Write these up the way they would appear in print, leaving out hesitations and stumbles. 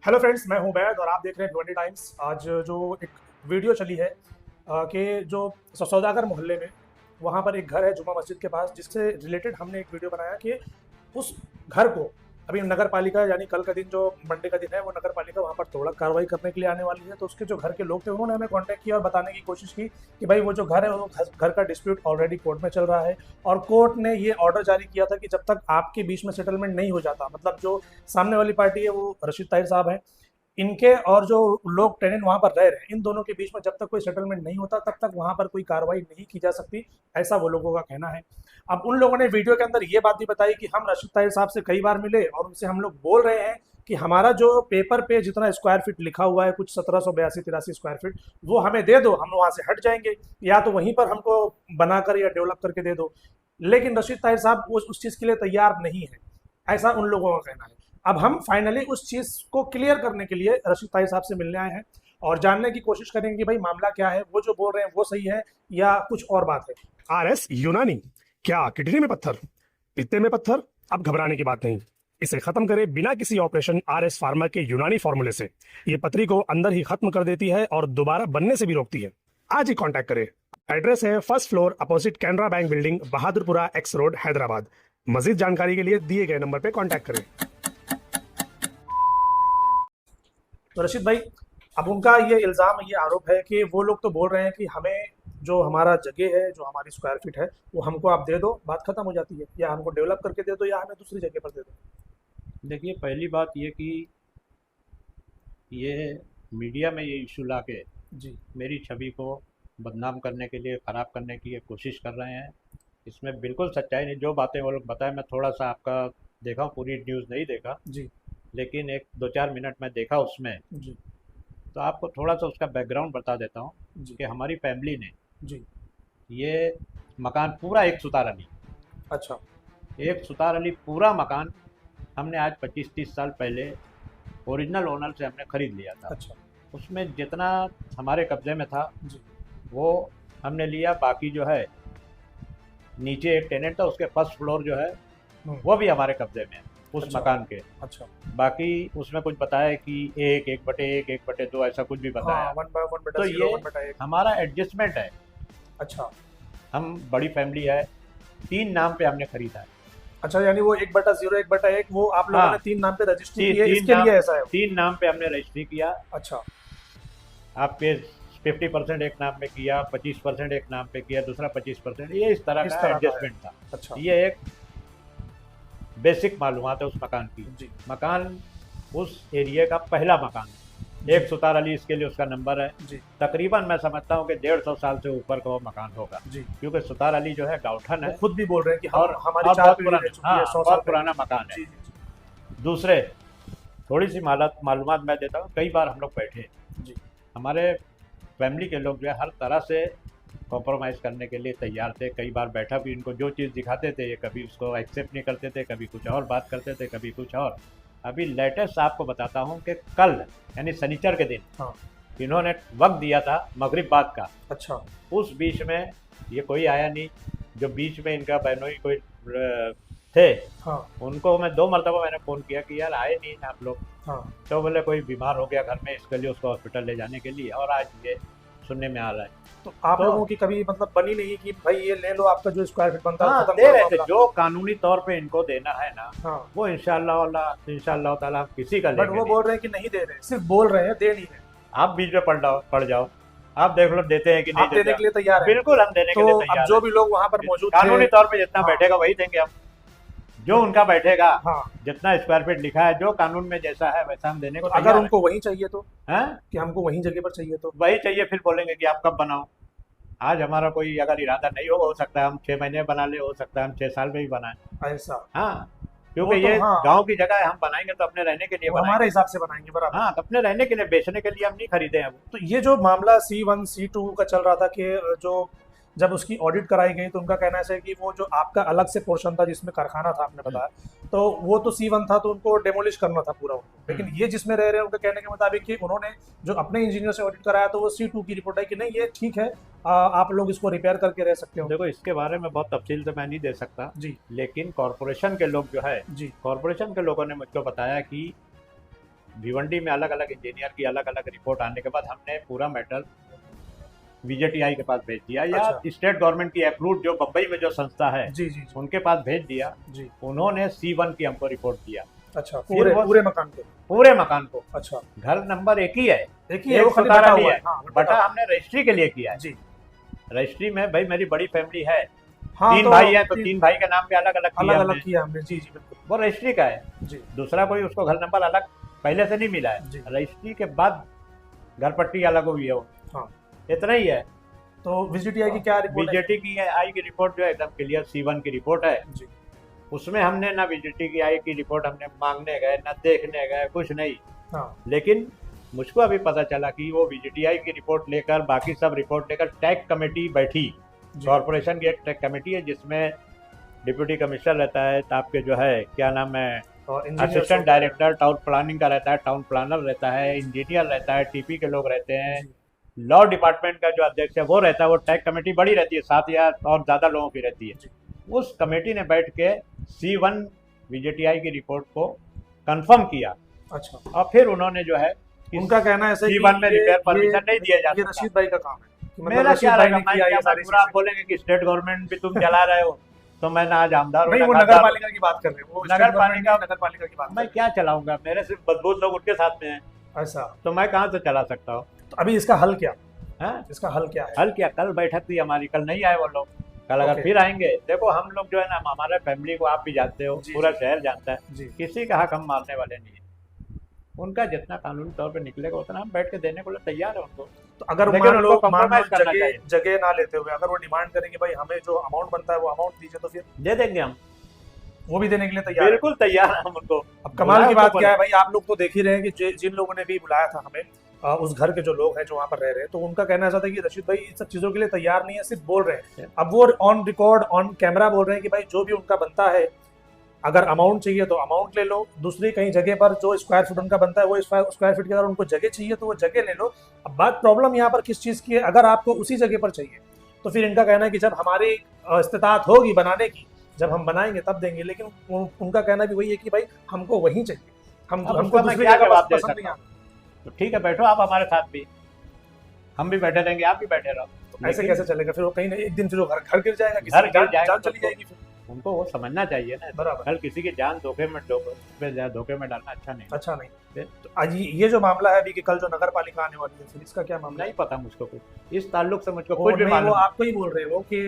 Hello friends, मैं हूं बैद और आप देख रहे हैं भिवंडी टाइम्स। आज जो एक वीडियो चली है कि जो सौदागर मोहल्ले में वहां पर एक घर है जुमा मस्जिद के पास, जिससे रिलेटेड हमने एक वीडियो बनाया कि उस घर को अभी नगर पालिका, यानी कल का दिन जो मंडे का दिन है, वो नगर पालिका वहाँ पर तोड़ा कार्रवाई करने के लिए आने वाली है। तो उसके जो घर के लोग थे उन्होंने हमें कांटेक्ट किया और बताने की कोशिश की कि भाई वो जो घर है वो घर का डिस्प्यूट ऑलरेडी कोर्ट में चल रहा है और कोर्ट ने ये ऑर्डर जारी किया था कि जब तक आपके बीच में सेटलमेंट नहीं हो जाता, मतलब जो सामने वाली पार्टी है वो रशीद ताहिर साहब है, इनके और जो लोग टेनेंट वहां पर रह रहे हैं, इन दोनों के बीच में जब तक कोई सेटलमेंट नहीं होता तब तक वहां पर कोई कार्रवाई नहीं की जा सकती, ऐसा वो लोगों का कहना है। अब उन लोगों ने वीडियो के अंदर ये बात भी बताई कि हम रशीद ताहिर साहब से कई बार मिले और उनसे हम लोग बोल रहे हैं कि हमारा जो पेपर पे जितना स्क्वायर फीट लिखा हुआ है, कुछ 1782-83 स्क्वायर फीट, वो हमें दे दो, हम वहां से हट जाएंगे, या तो वहीं पर हमको बनाकर या डेवलप करके दे दो। लेकिन रशीद ताहिर साहब उस चीज़ के लिए तैयार नहीं है, ऐसा उन लोगों का कहना है। अब हम फाइनली उस चीज़ को क्लियर करने के लिए रशीद ताहिर साहब से मिलने आए हैं और जानने की कोशिश करेंगे कि भाई मामला क्या है, वो जो बोल रहे हैं वो सही है या कुछ और बात है। आरएस यूनानी, क्या किडनी में पत्थर, पित्ते में पत्थर? अब घबराने की बात नहीं, इसे खत्म करें बिना किसी ऑपरेशन आरएस फार्मा के यूनानी फॉर्मूले से। ये पथरी को अंदर ही खत्म कर देती है और दोबारा बनने से भी रोकती है। आज ही कांटेक्ट करें। एड्रेस है first floor opposite Canara bank building, Bahadurpura X road, Hyderabad. मजीद जानकारी के लिए दिए गए नंबर पर कांटेक्ट करें। तो रशीद भाई, अब उनका ये इल्ज़ाम, ये आरोप है कि वो लोग तो बोल रहे हैं कि हमें जो हमारा जगह है, जो हमारी स्क्वायर फीट है, वो हमको आप दे दो, बात खत्म हो जाती है, या हमको डेवलप करके दे दो या हमें दूसरी जगह पर दे दो। देखिए, पहली बात ये कि ये मीडिया में ये इशू लाके जी। मेरी छवि को बदनाम करने के लिए, ख़राब करने की ये कोशिश कर रहे हैं। इसमें बिल्कुल सच्चाई नहीं। जो बातें वो लोग बताए, मैं थोड़ा सा आपका देखा हूँ, पूरी न्यूज़ नहीं देखा, जी। लेकिन एक 2-4 मिनट में देखा उसमें। जी। तो आपको थोड़ा सा उसका बैकग्राउंड बता देता हूँ जी। कि हमारी फैमिली ने जी। ये मकान पूरा, एक सुतार अली, अच्छा। एक सुतार अली पूरा मकान हमने आज 25-30 साल पहले ओरिजिनल ओनर से हमने ख़रीद लिया था। अच्छा। उसमें जितना हमारे कब्ज़े में था जी। वो हमने लिया। बाकी जो है, नीचे एक टेनेंट था, उसके फर्स्ट फ्लोर जो है वो भी हमारे कब्ज़े में है, उस अच्छा। मकान के। अच्छा। बाकी उसमें कुछ बताया कि 1/1/1/2 ऐसा कुछ भी बताया। हाँ, 1/1/0 तो ये 1/1। हमारा एडजस्टमेंट है। अच्छा। हम बड़ी फैमिली है, 3 नाम पे हमने खरीदा है। अच्छा, यानी वो 1/0 1/1 वो आप लोगों ने हाँ, 3 नाम पे रजिस्ट्री तीन की है, तीन इसके नाम, लिए ऐसा है वो? 3 नाम पे हमने रजिस्ट्री किया। अच्छा। आपके 50% एक नाम पे किया, 25% एक नाम पे किया, दूसरा 25%, ये इस तरह इस का तरह का है। एडजस्टमेंट था। अच्छा। ये एक बेसिक मालूमात है उस मकान की। जी। मकान उस एरिया का पहला मकान है। एक सुतार अली, इसके लिए उसका नंबर है। जी। तकरीबन मैं समझता हूँ कि 150 साल से ऊपर का वो मकान होगा, जी। क्योंकि सुतार अली जो है गाउठन वो है खुद भी बोल रहे हैं कि और हमारी 4 बहुत पीढ़ी पुराना, रह चुकी हाँ, है, 100 साल बहुत पहले। पुराना मकान है। जी। जी। जी। दूसरे, थोड़ी सी मालूमात मैं देता हूँ। कई बार हम लोग बैठे, जी। हमारे फैमिली के लोग जो है हर तरह से कॉम्प्रोमाइज़ करने के लिए तैयार थे। कई बार बैठा भी, इनको जो चीज़ दिखाते थे ये कभी उसको एक्सेप्ट नहीं करते थे, कभी कुछ और बात करते थे, कभी कुछ और। अभी लेटेस्ट आपको बताता हूँ कि कल यानी शनिचर के दिन हाँ। इन्होंने वक्त दिया था मगरिब बाद का। अच्छा। उस बीच में ये कोई आया नहीं। जो बीच में इनका बहनोई कोई थे, हाँ। उनको मैं 2 मरतबा मैंने फ़ोन किया कि यार आए नहीं आप लोग। हाँ। तो बोले कोई बीमार हो गया घर में, इसके लिए उसको हॉस्पिटल ले जाने के लिए, और आज ये सुनने में आ रहा है। तो आप तो लोगों की कभी मतलब बनी नहीं कि भाई ये ले लो, आपका जो स्क्वायर फीट बनता है हाँ, खत्म दे करो रहे थे। मामला? जो कानूनी तौर पे इनको देना है ना, हाँ। वो इंशाल्लाह ताला हम किसी का बट लेंगे वो नहीं। बोल रहे हैं कि नहीं दे रहे, सिर्फ बोल रहे हैं, दे नहीं रहे। आप बीच में पड़ जाओ, आप देख लो देते हैं कि नहीं आप देने देते। के लिए तैयार हैं? बिल्कुल हम देने के तो लिए अब तैयार जो हैं। भी लोग वहां पर मौजूद थे, कानूनी तौर पे जितना हाँ। बैठेगा वही देंगे हम। जो उनका बैठेगा, हाँ। जितना स्क्वायर फीट लिखा है, जो कानून में जैसा है वैसा हम देने तो को अगर तैयार उनको वही चाहिए तो, हैं। कि हमको वही जगह पर चाहिए तो? वही चाहिए, फिर बोलेंगे कि आप कब बनाओ। आज हमारा कोई अगर इरादा नहीं हो सकता है हम 6 महीने बना ले, हो सकता है हम 6 साल में भी बनाएं। ऐसा? हाँ, वो क्योंकि तो ये हाँ, गांव की जगह है, हम बनाएंगे तो अपने रहने के लिए वो हमारे बनाएंगे। हिसाब से बनाएंगे, बराबर। हाँ, तो अपने रहने के लिए, बेचने के लिए हम नहीं खरीदे हैं वो। तो ये जो मामला C1 C2 का चल रहा था कि जो जब उसकी ऑडिट कराई गई तो उनका कहना है कि वो जो आपका अलग से पोर्शन था जिसमें कारखाना था, आपने बताया, तो वो तो C1 था, तो उनको डेमोलिश करना था पूरा उनको। लेकिन ये जिसमें रह रहे हैं, उनके कहने के मुताबिक कि उन्होंने जो अपने इंजीनियर से ऑडिट कराया तो वो C2 की रिपोर्ट है कि नहीं ये ठीक है, आप लोग इसको रिपेयर करके रह सकते हो। देखो, इसके बारे में बहुत तफसील से मैं नहीं दे सकता, जी। लेकिन कॉरपोरेशन के लोग जो है, जी। कॉरपोरेशन के लोगों ने मुझको बताया कि भिवंडी में अलग अलग इंजीनियर की अलग अलग रिपोर्ट आने के बाद हमने पूरा मैटर बीजेटीआई के पास भेज दिया, या अच्छा। स्टेट गवर्नमेंट की अप्रूव्ड जो बम्बई में जो संस्था है जी जी जी उनके पास भेज दिया। जी। उन्होंने C1 की हमको रिपोर्ट दिया। अच्छा, फिर वो पूरे मकान को? पूरे मकान को। अच्छा, घर नंबर एक ही है, एक ही है, वो खाली सुतारा बटा नहीं हुआ है। है। हाँ, बटा हमने रजिस्ट्री के लिए किया है। जी। रजिस्ट्री में भाई मेरी बड़ी फैमिली है, हाँ, 3 भाई है, तो 3 भाई के नाम पे अलग अलग अलग किया हमने। जी जी बिल्कुल। वो रजिस्ट्री का है जी। दूसरा कोई उसको घर नंबर अलग पहले से नहीं मिला है। जी। रजिस्ट्री के बाद घर पट्टी अलग हुई है वो। हाँ, इतना ही है। तो विजिटीआई की क्या रिपोर्ट है? बीजेटी की आई की रिपोर्ट जो है एकदम क्लियर C1 की रिपोर्ट है। जी। उसमें हमने ना बीजेटी की आई की रिपोर्ट हमने मांगने गए ना देखने गए, कुछ नहीं। हाँ। लेकिन मुझको अभी पता चला कि वो बीजेटीआई की रिपोर्ट लेकर बाकी सब रिपोर्ट लेकर टैग कमेटी बैठी। कॉर्पोरेशन की एक टैग कमेटी है जिसमें डिप्यूटी कमिश्नर रहता है, तो आपके जो है क्या नाम है असिस्टेंट डायरेक्टर टाउन प्लानिंग का रहता है, टाउन प्लानर रहता है, इंजीनियर रहता है, टीपी के लोग रहते हैं, लॉ डिपार्टमेंट का जो अध्यक्ष है वो रहता है। वो टैग कमेटी बड़ी रहती है, 7 या और ज़्यादा लोगों की रहती है। उस कमेटी ने बैठ के C1 बीजेटीआई की रिपोर्ट को कंफर्म किया। अच्छा। और फिर उन्होंने जो है उनका कहना है C1 में रिपेयर परमिशन नहीं दिया जा सकता। रशीद भाई का काम है। मेरा क्या रहेगा, मैं क्या पूरा आप बोलेंगे कि स्टेट गवर्नमेंट भी तुम चला रहे हो तो मैं ना आज आमदार नहीं, वो नगर पालिका की बात कर रहे हैं। वो नगर पालिका की बात। मैं क्या चलाऊंगा, मेरे सिर्फ मजबूत लोग उनके साथ में हैं। ऐसा तो मैं कहाँ से चला सकता हूँ? तो अभी इसका हल क्या है? इसका हल क्या है? हल क्या, कल बैठक थी हमारी, कल नहीं आए वो लोग। कल अगर फिर आएंगे, देखो हम लोग जो है ना, हमारे फैमिली को आप भी जानते हो, पूरा शहर जानता है, किसी का हक हम मारने वाले नहीं है। उनका जितना कानूनी तौर पे निकलेगा उतना हम बैठ के देने को तैयार है उनको। तो अगर मान लो जगह ना लेते हुए अगर वो डिमांड करेंगे भाई हमें जो अमाउंट बनता है वो अमाउंट दीजिए, तो फिर दे देंगे हम, वो भी देने के लिए तैयार, बिल्कुल तैयार है हम उनको। अब कमाल की बात क्या है भाई, आप लोग तो देख ही रहे हैं कि जिन लोगों ने भी बुलाया था हमें, उस घर के जो लोग हैं जो वहाँ पर रह रहे हैं, तो उनका कहना ऐसा था कि रशीद भाई इन सब चीजों के लिए तैयार नहीं है, सिर्फ बोल रहे हैं। अब वो ऑन रिकॉर्ड ऑन कैमरा बोल रहे हैं कि भाई जो भी उनका बनता है, अगर अमाउंट चाहिए तो अमाउंट ले लो, दूसरी कहीं जगह पर जो स्क्वायर फुट उनका बनता है वो स्क्वायर फीट की अगर उनको जगह चाहिए तो वो जगह ले लो। अब बात प्रॉब्लम यहाँ पर किस चीज़ की है, अगर आपको उसी जगह पर चाहिए तो फिर इनका कहना है कि जब हमारी इस्तिताअत होगी बनाने की, जब हम बनाएंगे तब देंगे। लेकिन उनका कहना भी वही है कि भाई हमको वहीं चाहिए, हमको दूसरी जगह पसंद नहीं आता। तो ठीक है, बैठो आप हमारे साथ भी, हम भी बैठे रहेंगे, आप भी बैठे रहो। तो ऐसे कैसे चलेगा? फिर वो कहीं ना एक दिन फिर वो घर गिर जाएगा, घर गिर जाएगा, जान चली जाएगी। फिर उनको वो समझना चाहिए ना, बराबर। कल किसी की जान धोखे में डालना अच्छा नहीं, अच्छा नहीं। तो आज ये जो मामला है अभी कि कल जो नगर पालिका आने वाली है, फिर इसका क्या मामला? नहीं पता मुझको कुछ, इस ताल्लुक से मुझको कुछ भी मालूम। वो आपको ही बोल रहे हो कि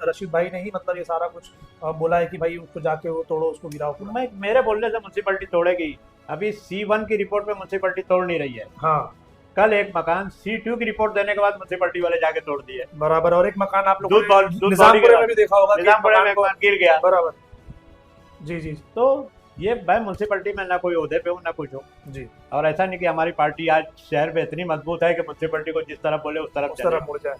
रशीद भाई ने ही मतलब ये सारा कुछ बोला है कि भाई उसको जाके वो तोड़ो, उसको गिराओ। मैं मेरे बोलने से म्युनिसिपैलिटी तोड़ेगी? अभी C1 की रिपोर्ट में म्युनिसिपैलिटी तोड़ नहीं रही है। हाँ, कल एक मकान C2 की रिपोर्ट देने के बाद म्युनिसिपैलिटी वाले जाके तोड़ दिए। बराबर। और एक मकान आप लोगों ने निजामपुरे में भी देखा होगा, निजामपुरे में मकान गिर गया। बराबर। जी जी। तो ये मैं म्युनिसिपैलिटी में ना कोई ओहदे पे हूँ ना कुछ हो जी। और ऐसा नहीं कि हमारी पार्टी आज शहर में इतनी मजबूत है कि म्युनिसिपैलिटी को जिस तरफ बोले उस तरफ मुड़ जाए।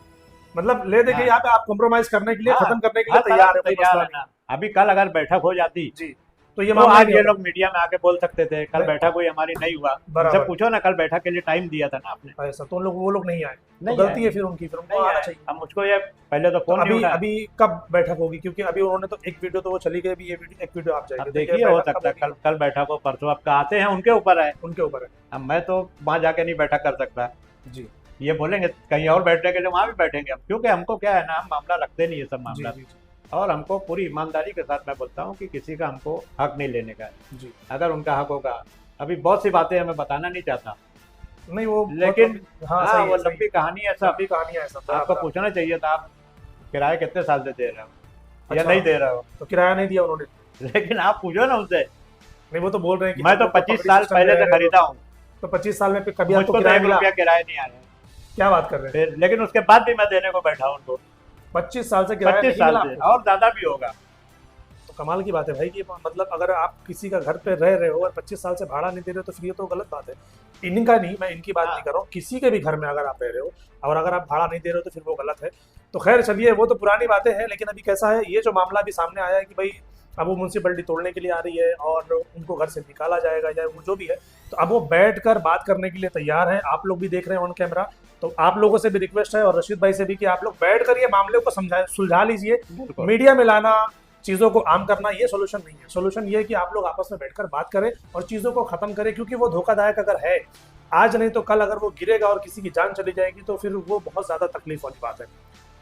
मतलब ले देखिए यहाँ पे आप कॉम्प्रोमाइज करने के लिए, खत्म करने के लिए तैयार है। अभी कल अगर बैठक हो जाती जी तो ये आज ये लोग मीडिया में आके बोल सकते थे कल बैठक हुई हमारी नहीं हुआ। जब पूछो ना, कल बैठक के लिए टाइम दिया था ना आपने, ऐसा तो वो लोग नहीं आए, नहीं गलती है फिर उनकी, फिर उनको आना चाहिए। अब मुझको ये पहले तो फोन नहीं उठा। अभी कब बैठक होगी? क्योंकि अभी उन्होंने तो एक वीडियो तो वो चली गई, अभी ये एक वीडियो आप जाइए देखिए, हो सकता है कल बैठक हो, परसों आपका आते हैं, उनके ऊपर है, उनके ऊपर है। अब मैं तो वहाँ जाके नहीं बैठक कर सकता जी। ये बोलेंगे कहीं और बैठने के लिए, वहाँ भी बैठेंगे हम, क्योंकि हमको क्या है ना, हम मामला रखते नहीं है सब मामला, और हमको पूरी ईमानदारी के साथ मैं बोलता हूँ कि किसी का हमको हक नहीं लेने का है जी। अगर उनका हक होगा, अभी बहुत सी बातें हमें बताना नहीं चाहता, नहीं वो, लेकिन हाँ वो लंबी कहानी है, सब कहानी है सब। आपको पूछना चाहिए था, आप किराया कितने साल से दे रहे हो या नहीं दे रहे हो? तो किराया नहीं दिया उन्होंने, लेकिन आप पूछो ना उनसे। नहीं वो तो बोल रहे हैं कि मैं तो 25 साल पहले से खरीदा हूँ, तो 25 साल में कभी आपको ₹1 किराया नहीं आया। क्या बात कर रहे हैं? लेकिन उसके बाद भी मैं देने को बैठा हूँ उनको 25 साल से किराया, 25 साल से, और ज्यादा भी होगा। तो कमाल की बात है भाई कि मतलब अगर आप किसी का घर पे रह रहे हो और 25 साल से भाड़ा नहीं दे रहे हो तो फिर ये तो गलत बात है। इनका नहीं, मैं इनकी बात नहीं कर रहा हूँ, किसी के भी घर में अगर आप रह रहे हो और अगर आप भाड़ा नहीं दे रहे हो तो फिर वो गलत है। तो खैर चलिए, वो तो पुरानी बातें हैं, लेकिन अभी कैसा है, ये जो मामला भी सामने आया है कि भाई अब वो म्यूनसिपैलिटी तोड़ने के लिए आ रही है और उनको घर से निकाला जाएगा या वो जो भी है, तो अब वो बैठकर बात करने के लिए तैयार है। आप लोग भी देख रहे हैं ऑन कैमरा, तो आप लोगों से भी रिक्वेस्ट है और रशीद भाई से भी कि आप लोग बैठकर ये मामले को सुलझा लीजिए। मीडिया में लाना, चीज़ों को आम करना ये सोल्यूशन नहीं है। सोल्यूशन ये है कि आप लोग आपस में बैठकर बात करें और चीज़ों को ख़त्म करें, क्योंकि वो धोखादायक अगर है आज नहीं तो कल अगर वो गिरेगा और किसी की जान चली जाएगी तो फिर वो बहुत ज़्यादा तकलीफ वाली बात है।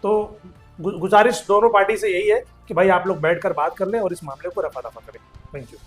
तो गुजारिश दोनों पार्टी से यही है कि भाई आप लोग बैठकर बात कर लें और इस मामले को रफा दफा करें। Thank you.